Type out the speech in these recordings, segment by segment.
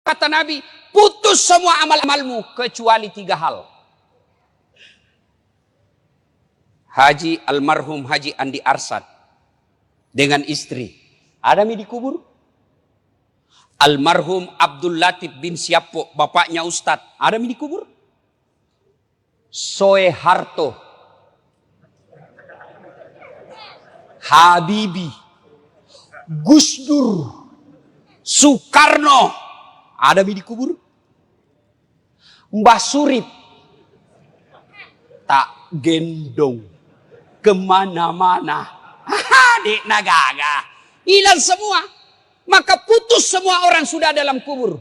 Kata Nabi, putus semua amal-amalmu kecuali 3 hal. Haji almarhum Haji Andi Arsad dengan istri ada mi dikubur. Almarhum Abdul Latif bin Siapo, bapaknya Ustadz, ada mi dikubur. Soeharto, Habibie, Gus Dur, Soekarno, ada mi dikubur. Mbah Surip tak gendong kemana-mana. Adik nagaga, hilang semua. Maka putus semua orang sudah dalam kubur.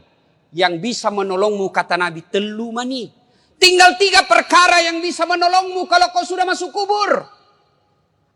Yang bisa menolongmu, kata Nabi, telu mani. Tinggal 3 perkara yang bisa menolongmu kalau kau sudah masuk kubur.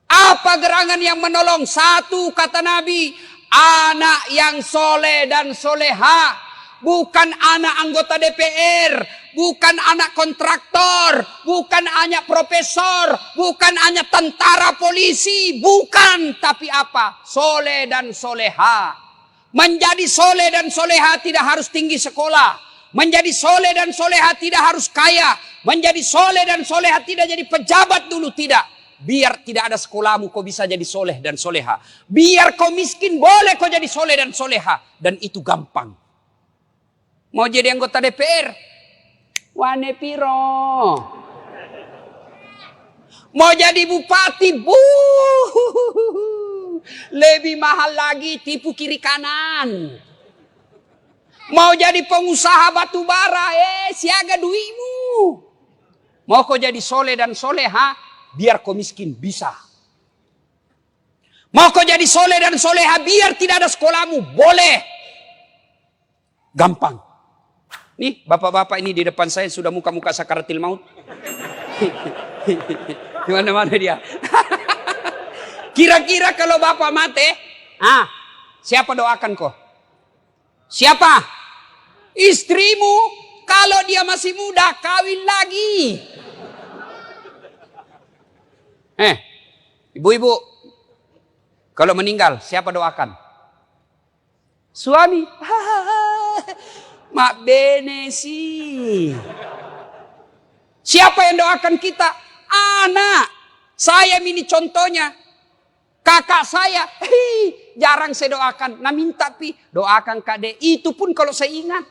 Apa gerangan yang menolong? 1, kata Nabi, anak yang soleh dan soleha. Bukan anak anggota DPR, bukan anak kontraktor, bukan anak profesor, bukan anak tentara polisi, bukan. Tapi apa? Soleh dan soleha. Menjadi soleh dan soleha tidak harus tinggi sekolah. Menjadi soleh dan soleha tidak harus kaya. Menjadi soleh dan soleha tidak jadi pejabat dulu, tidak. Biar tidak ada sekolahmu kau bisa jadi soleh dan soleha. Biar kau miskin boleh kau jadi soleh dan soleha. Dan itu gampang. Mau jadi anggota DPR? Wane piro. Mau jadi bupati? Lebih mahal lagi, tipu kiri kanan. Mau jadi pengusaha batu bara? Siaga duitmu. Mau kau jadi soleh dan soleha? Biar kau miskin, bisa. Mau kau jadi soleh dan soleha? Biar tidak ada sekolahmu, boleh. Gampang. Nih, bapak-bapak ini di depan saya sudah muka-muka sakaratil maut. Di mana-mana dia. Kira-kira kalau bapak mati, siapa doakan kau? Siapa? Istrimu. Kalau dia masih muda, kawin lagi. Ibu-ibu, kalau meninggal, siapa doakan? Suami. Mak bene sih. Siapa yang doakan kita? Anak. Saya ini contohnya. Kakak saya. Jarang saya doakan. Nah minta doakan Kak. Itu pun kalau saya ingat.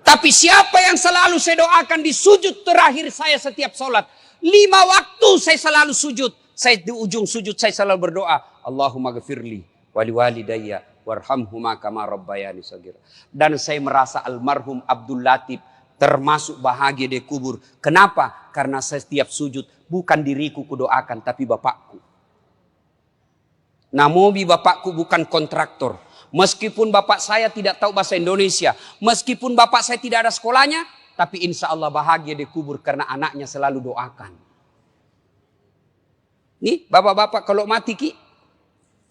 Tapi siapa yang selalu saya doakan di sujud terakhir saya setiap sholat. 5 waktu saya selalu sujud. Saya di ujung sujud saya selalu berdoa. Allahumma ghafirli wali walidayya warhamhuma kama rabbayani shaghira. Dan saya merasa almarhum Abdul Latif termasuk bahagia di kubur. Kenapa? Karena saya setiap sujud bukan diriku kudoakan tapi bapakku. Namobi bapakku bukan kontraktor. Meskipun bapak saya tidak tahu bahasa Indonesia, meskipun bapak saya tidak ada sekolahnya, tapi insya Allah bahagia di kubur karena anaknya selalu doakan. Nih bapak-bapak kalau mati ki,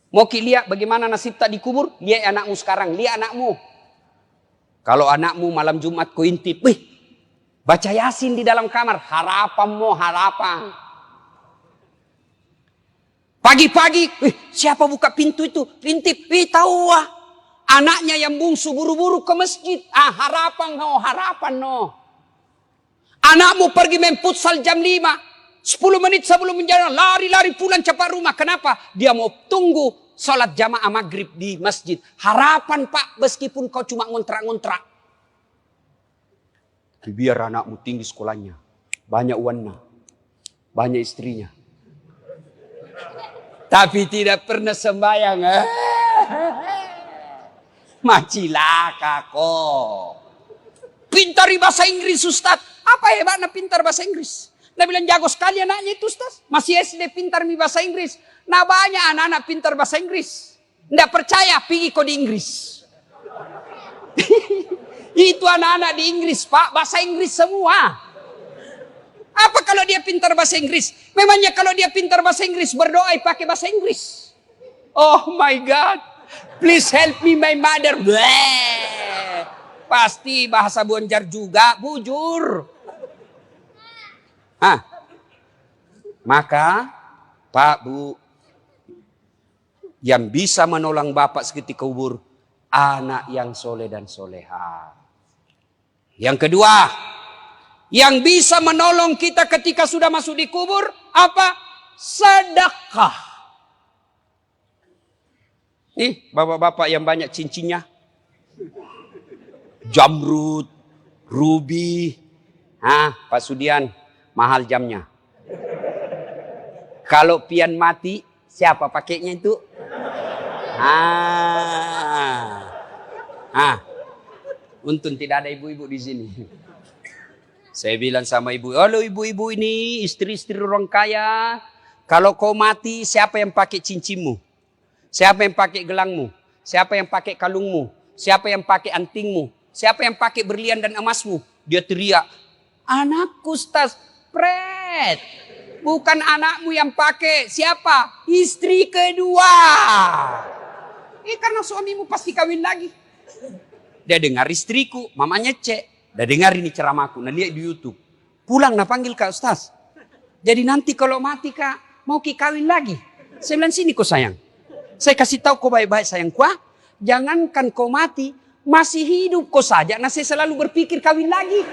mau ki lihat bagaimana nasib tak dikubur? Lihat anakmu sekarang, lihat anakmu. Kalau anakmu malam Jumat kau intip, baca Yasin di dalam kamar, harapan. Pagi-pagi, siapa buka pintu itu? Intip, tahu wah. Anaknya yang bungsu buru-buru ke masjid. Harapan no. Anakmu pergi main futsal jam 5. 10 menit sebelum menjalan, lari-lari pulang cepat rumah. Kenapa? Dia mau tunggu sholat jamaah maghrib di masjid. Harapan Pak, meskipun kau cuma ngontrak-ngontrak. Biar anakmu tinggi sekolahnya. Banyak uangnya. Banyak istrinya. Tapi tidak pernah sembahyang. Macilaka kok. Pintar bahasa Inggris Ustaz. Apa hebatnya pintar bahasa Inggris? Nah bilang jago sekali anaknya itu Ustaz. Masih SD pintar bahasa Inggris. Nah banyak anak-anak pintar bahasa Inggris. Nggak percaya, pergi kok di Inggris. Itu anak-anak di Inggris Pak, bahasa Inggris semua. Apa kalau dia pintar bahasa Inggris? Memangnya kalau dia pintar bahasa Inggris berdoa pakai bahasa Inggris? Oh my God, please help me my mother. Bleh. Pasti bahasa Bonjar juga, bujur. Maka Pak Bu, yang bisa menolong Bapak seketika kubur anak yang soleh dan soleha. Yang kedua, yang bisa menolong kita ketika sudah masuk di kubur, apa? Sedekah. Nih, bapak-bapak yang banyak cincinnya. Jamrud, ruby. Pak Sudian, mahal jamnya. Kalau pian mati, siapa pakainya itu? Untung tidak ada ibu-ibu di sini. Saya bilang sama ibu, halo ibu-ibu ini, istri-istri orang kaya. Kalau kau mati, siapa yang pakai cincinmu? Siapa yang pakai gelangmu? Siapa yang pakai kalungmu? Siapa yang pakai antingmu? Siapa yang pakai berlian dan emasmu? Dia teriak, anakku Ustaz, pret. Bukan anakmu yang pakai, siapa? Istri kedua. Karena suamimu pasti kawin lagi. Dia dengar istriku, mamanya cek. Dia dengar ini ceramahku, nah lihat di YouTube. Pulang nah panggil Kak Ustaz. Jadi nanti kalau mati Kak, mau ki kawin lagi. Saya bilang sini kau sayang. Saya kasih tahu kau baik-baik sayangku. Jangankan kau mati, masih hidup kau saja. Nah saya selalu berpikir kawin lagi.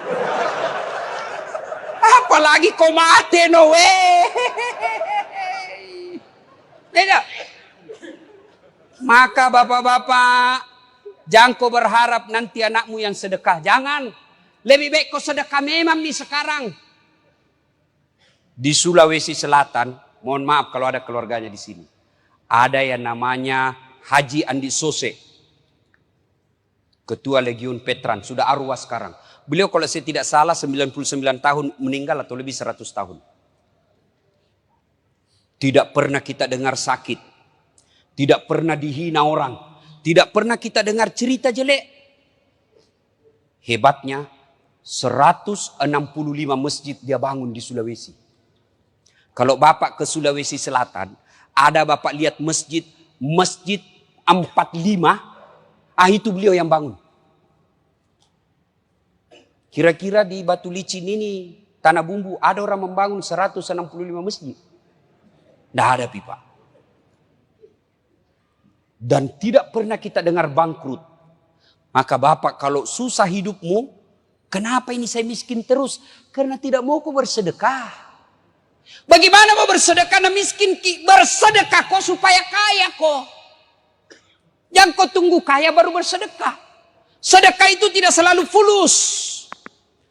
Apalagi kau mati no way. Tidak. Maka bapak-bapak, jangan kau berharap nanti anakmu yang sedekah. Jangan. Lebih baik kau sedekah memang nih sekarang. Di Sulawesi Selatan, mohon maaf kalau ada keluarganya di sini. Ada yang namanya Haji Andi Sose. Ketua Legiun Petran, sudah arwah sekarang. Beliau kalau saya tidak salah 99 tahun meninggal atau lebih 100 tahun. Tidak pernah kita dengar sakit. Tidak pernah dihina orang. Tidak pernah kita dengar cerita jelek. Hebatnya 165 masjid dia bangun di Sulawesi. Kalau Bapak ke Sulawesi Selatan, ada Bapak lihat masjid 45, itu beliau yang bangun. Kira-kira di Batu Licin ini, Tanah Bumbu, ada orang membangun 165 masjid. Tidak ada pipa. Dan tidak pernah kita dengar bangkrut. Maka Bapak kalau susah hidupmu, kenapa ini saya miskin terus? Karena tidak mau kau bersedekah. Bagaimana mau bersedekah dan miskin? Bersedekah kok supaya kaya kok. Jangan kau tunggu kaya baru bersedekah. Sedekah itu tidak selalu fulus.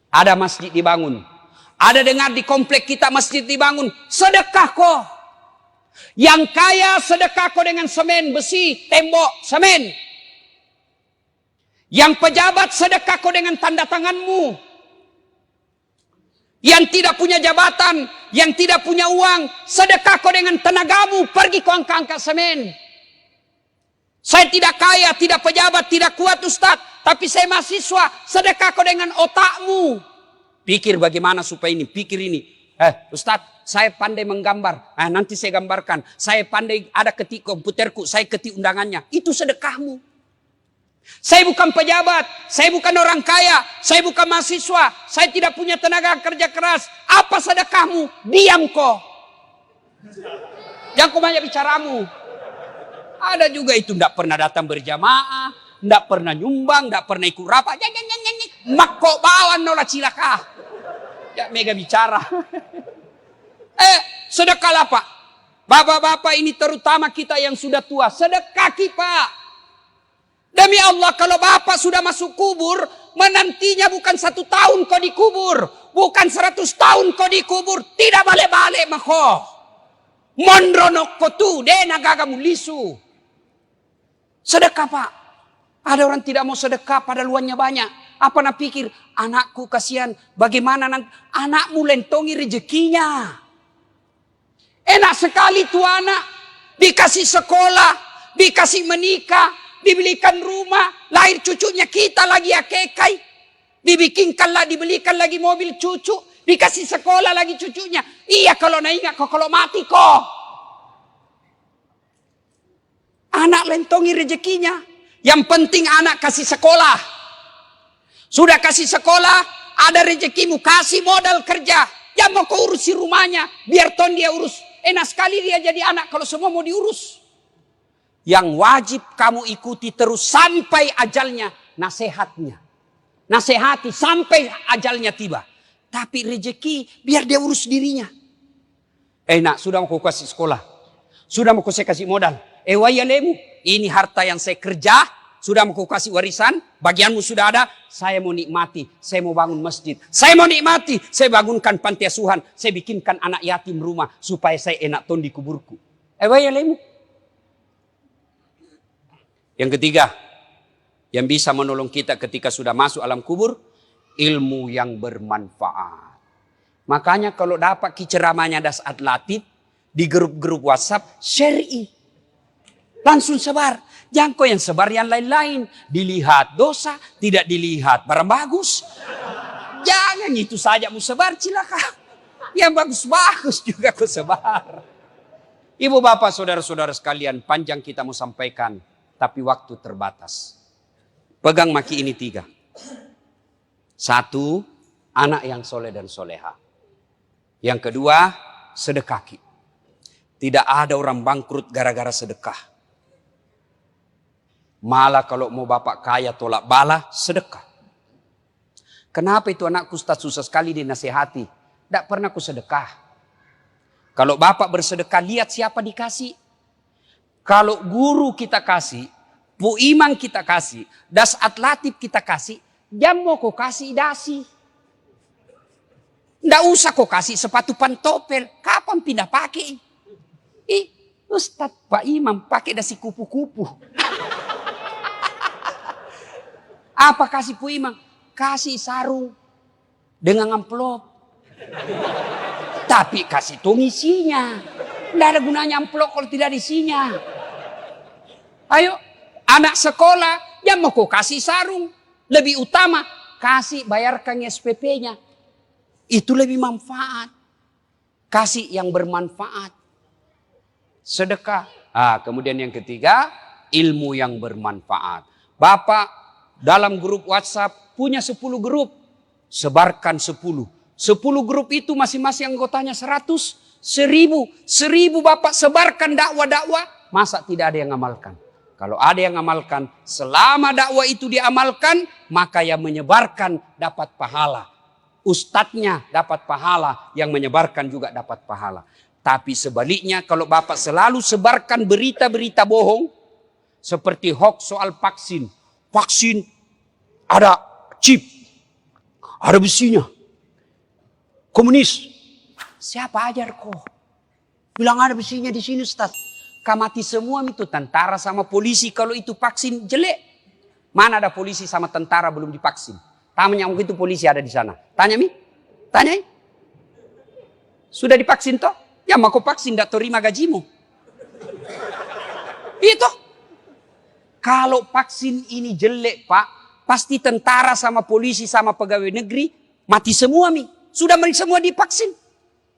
Ada masjid dibangun. Ada dengar di komplek kita masjid dibangun. Sedekah kok. Yang kaya sedekah kok dengan semen, besi, tembok, semen. Yang pejabat sedekah kok dengan tanda tanganmu. Yang tidak punya jabatan, yang tidak punya uang, sedekah kau dengan tenagamu, pergi kau angkat semen. Saya tidak kaya, tidak pejabat, tidak kuat Ustaz, tapi saya mahasiswa, sedekah kau dengan otakmu. Pikir bagaimana supaya ini, pikir ini. Ustaz, saya pandai menggambar, nanti saya gambarkan. Saya pandai ada ketik komputerku, saya ketik undangannya. Itu sedekahmu. Saya bukan pejabat, saya bukan orang kaya, saya bukan mahasiswa, saya tidak punya tenaga kerja keras. Apa sedekahmu? Diam kok. Jangan kau banyak bicaramu. Ada juga itu tidak pernah datang berjamaah, tidak pernah nyumbang, tidak pernah ikut rapat. Mak kok bawa nolah cilaka. Ya mega bicara. Sedekah apa? Bapak-bapak ini terutama kita yang sudah tua, sedekah Pak. Demi Allah kalau Bapak sudah masuk kubur, menantinya bukan 1 tahun kau dikubur. Bukan 100 tahun kau dikubur. Tidak balik-balik mako. Mondronok kau tu, dena gagamu lisu. Sedekah Pak. Ada orang tidak mau sedekah pada luannya banyak. Apa nak pikir, anakku kasihan. Bagaimana nanti anakmu lentongi rezekinya. Enak sekali tuh anak. Dikasih sekolah, dikasih menikah. Dibelikan rumah, lahir cucunya kita lagi akekai. Dibelikan lagi mobil cucu, dikasih sekolah lagi cucunya. Iya kalau naingat kok, kalau mati kok. Anak lentongi rezekinya. Yang penting anak kasih sekolah. Sudah kasih sekolah, ada rezekimu, kasih modal kerja. Jangan mau kau urusi rumahnya, biar ton dia urus. Enak sekali dia jadi anak kalau semua mau diurus. Yang wajib kamu ikuti terus sampai ajalnya, nasihatnya. Nasihati sampai ajalnya tiba. Tapi rezeki biar dia urus dirinya. Nak, sudah mau kasih sekolah. Sudah mau saya kasih modal. Wayalemu, ini harta yang saya kerja. Sudah mau kasih warisan. Bagianmu sudah ada. Saya mau nikmati. Saya mau bangun masjid. Saya mau nikmati. Saya bangunkan panti asuhan. Saya bikinkan anak yatim rumah. Supaya saya enak ton di kuburku. Wayalemu. Yang ketiga. Yang bisa menolong kita ketika sudah masuk alam kubur. Ilmu yang bermanfaat. Makanya kalau dapat ceramahnya Dasat Latif di grup-grup WhatsApp, syar'i. Langsung sebar. Jangan kau yang sebar yang lain-lain. Dilihat dosa, tidak dilihat barang bagus. Jangan itu saja mau sebar, cilaka. Yang bagus-bagus juga kau sebar. Ibu bapak saudara-saudara sekalian, panjang kita mau sampaikan. Tapi waktu terbatas. Pegang maki ini 3. 1, anak yang soleh dan soleha. Yang kedua, sedekah. Tidak ada orang bangkrut gara-gara sedekah. Malah kalau mau bapak kaya tolak bala, sedekah. Kenapa itu anakku Ustaz susah sekali dinasihati? Tidak pernah ku sedekah. Kalau bapak bersedekah, lihat siapa dikasih. Kalau guru kita kasih, Bu Imam kita kasih, Dasat Latif kita kasih, jam mau kau kasih dasi. Nggak usah kau kasih sepatu pantopel. Kapan pindah pakai? Ustaz Pak Imam pakai dasi kupu-kupu. Apa kasih Bu Imam? Kasih sarung dengan amplop. Tapi kasih tong isinya. Nggak ada gunanya amplop kalau tidak isinya. Ayo, anak sekolah, jam mau kau kasih sarung. Lebih utama, kasih bayarkan SPP-nya. Itu lebih manfaat. Kasih yang bermanfaat. Sedekah. Kemudian yang ketiga, ilmu yang bermanfaat. Bapak dalam grup WhatsApp punya 10 grup. Sebarkan 10. 10 grup itu masing-masing anggotanya 100, 1000. 1000 Bapak sebarkan dakwah-dakwah. Masa tidak ada yang ngamalkan? Kalau ada yang ngamalkan, selama dakwah itu diamalkan, maka yang menyebarkan dapat pahala. Ustadznya dapat pahala, yang menyebarkan juga dapat pahala. Tapi sebaliknya kalau Bapak selalu sebarkan berita-berita bohong, seperti hoax soal vaksin. Vaksin ada chip, ada besinya. Komunis. Siapa ajar kok? Bilang ada besinya di sini Ustaz. Mati semua itu tentara sama polisi kalau itu vaksin jelek. Mana ada polisi sama tentara belum divaksin? Tanya mungkin itu polisi ada di sana. Tanya Mi. Tanya. Sudah divaksin toh? Ya mau kau vaksin tidak terima gajimu. Itu. Kalau vaksin ini jelek Pak, pasti tentara sama polisi sama pegawai negeri mati semua Mi. Sudah semua divaksin.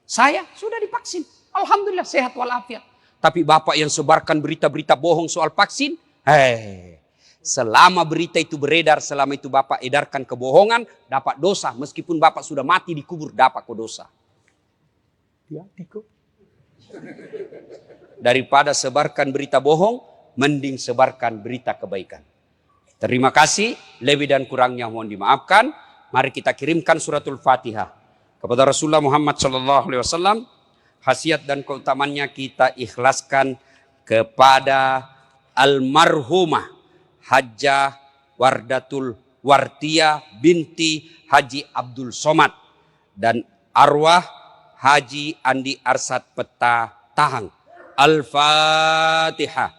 Saya sudah divaksin. Alhamdulillah sehat walafiat. Tapi Bapak yang sebarkan berita-berita bohong soal vaksin, selama berita itu beredar, selama itu Bapak edarkan kebohongan, dapat dosa. Meskipun Bapak sudah mati dikubur, dapat kok dosa. Daripada sebarkan berita bohong, mending sebarkan berita kebaikan. Terima kasih, lebih dan kurangnya mohon dimaafkan. Mari kita kirimkan suratul Fatihah kepada Rasulullah Muhammad SAW. Khasiat dan keutamannya kita ikhlaskan kepada almarhumah Hajjah Wardatul Wartiyah binti Haji Abdul Somad dan arwah Haji Andi Arsad Peta Tahang. Al-Fatihah.